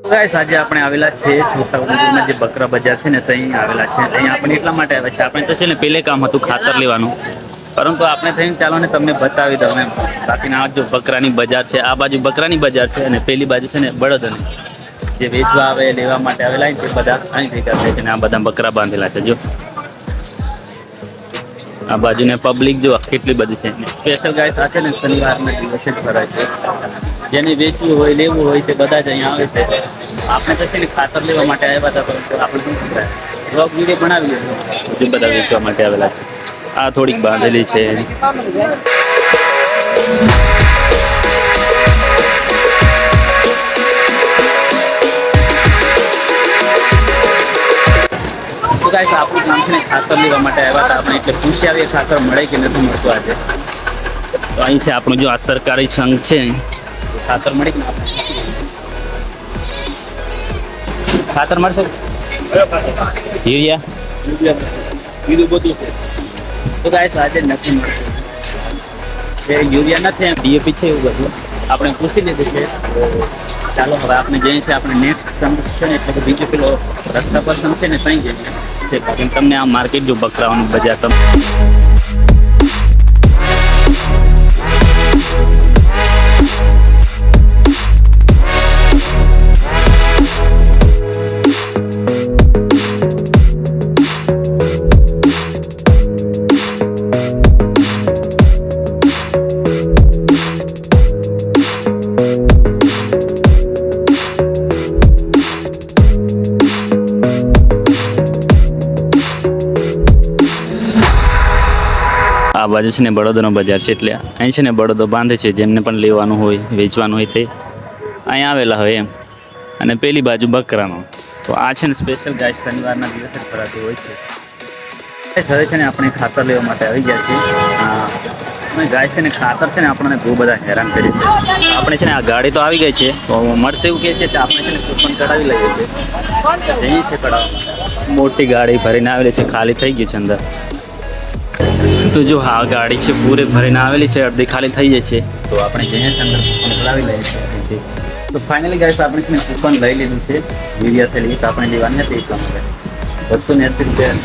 Guys આજે આપણે આવેલા છે છોટાઉદેપુરમાં જે બકરા બજાર છે ને ત્યાં આવેલા છે. અહીંયા આપણે એટલા માટે આવ્યા છે, આપણે તો છે ને પેલે કામ હતું ખાતર લેવાનું, પરંતુ આપણે થઈને ચાલો ને તમને બતાવી દઉં એમ. બાકીના આ જો બકરાની બજાર છે, આ બાજુ બકરાની બજાર છે અને પેલી બાજુ છે ને બળદની જે વેચવા આવે લેવા માટે આવેલા ને તે બધા અહીં ભેગા થાય છે ને આ બધા બકરા બાંધેલા છે. જો આ બાજુને પબ્લિક જો કેટલી બધી છે. સ્પેશિયલ ગાઈસ આ છે ને શનિવારના દિવસે જ ભરાય છે. જેને વેચવું હોય લેવું હોય તે બધા જ અહીંયા આવે છે. આપણે તો છે ને ખાતર લેવા માટે આવ્યા હતા, પરંતુ આપણે શું કરાય બ્લોગ વિડીયો બનાવીએ જે બધા વેચવા માટે આવેલા છે. આ થોડીક બાંધેલી છે. તો ગાઈસ આપણું કામ છે ને ખાતર લેવા માટે આવ્યા હતા આપણે, એટલે પૂછી આવીએ ખાતર મળે કે નથી મળતું આજે. તો અહીં છે આપણું જો આ સરકારી સંઘ છે, ખાતર મળે કે ખાતર મળશે યુરિયા બીજું બધું છે. તો ગાઈસ આજે નથી મળતું, યુરિયા નથી એમ ડીએપી છે એવું બધું આપણે પૂછી લીધું છે. ચાલો હવે આપણે જઈએ છીએ આપણે નેક્સ્ટ સંઘ છે ને, એટલે કે બીજો પેલો રસ્તા પર સંઘ છે ને ત્યાં જઈએ છે. તમને આ માર્કેટ જો બકરાઓનું બજાર તમે આ બાજુ છે ને બળદોનો બજાર છે, એટલે અહીં છે ને બળદો બાંધે છે જેમને પણ લેવાનું હોય વેચવાનું હોય તે અહીં આવેલા હોય એમ. અને પેલી બાજુ બકરાનો. તો આ છે ને સ્પેશિયલ ગાય શનિવારના દિવસે જ ભરાતી હોય છે. હવે છે ને આપણે ખાતર લેવા માટે આવી ગયા છીએ. અને ગાય છે ને ખાતર છે ને આપણને બહુ બધા હેરાન કરે છે. આપણે છે ને આ ગાડી તો આવી ગઈ છે, તો મળશે એવું કહે છે કે આપણે છે ને કૂપન કઢાવી લઈએ છીએ. જઈએ છીએ કઢાવવા. મોટી ગાડી ભરીને આવેલી છે, ખાલી થઈ ગઈ છે અંદર. તો જો હા ગાડી છે પૂરે ભરીને આવેલી છે, અડધી ખાલી થઈ જાય છે. તો આપણે જઈએ છીએ અંદર કૂપન કઢાવી લઈએ છીએ. તો ફાઇનલી ગાઈસ આપણે છે ને કૂપન લઈ લીધું છે. યુરિયા થેલી તો આપણે લેવાની નથી એટલા માટે 280 રૂપિયા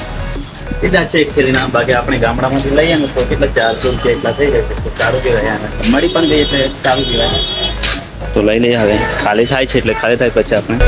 લીધા છે એક થેલીના. બાકી આપણે ગામડામાંથી લઈએ ને તો કેટલા 400 રૂપિયા એટલા થઈ જાય છે. તો સારું કહેવાય, મળી પણ ગઈ એટલે સારું કહેવાય. તો લઈ લઈએ હવે. ખાલી થાય છે એટલે ખાલી થાય પછી આપણે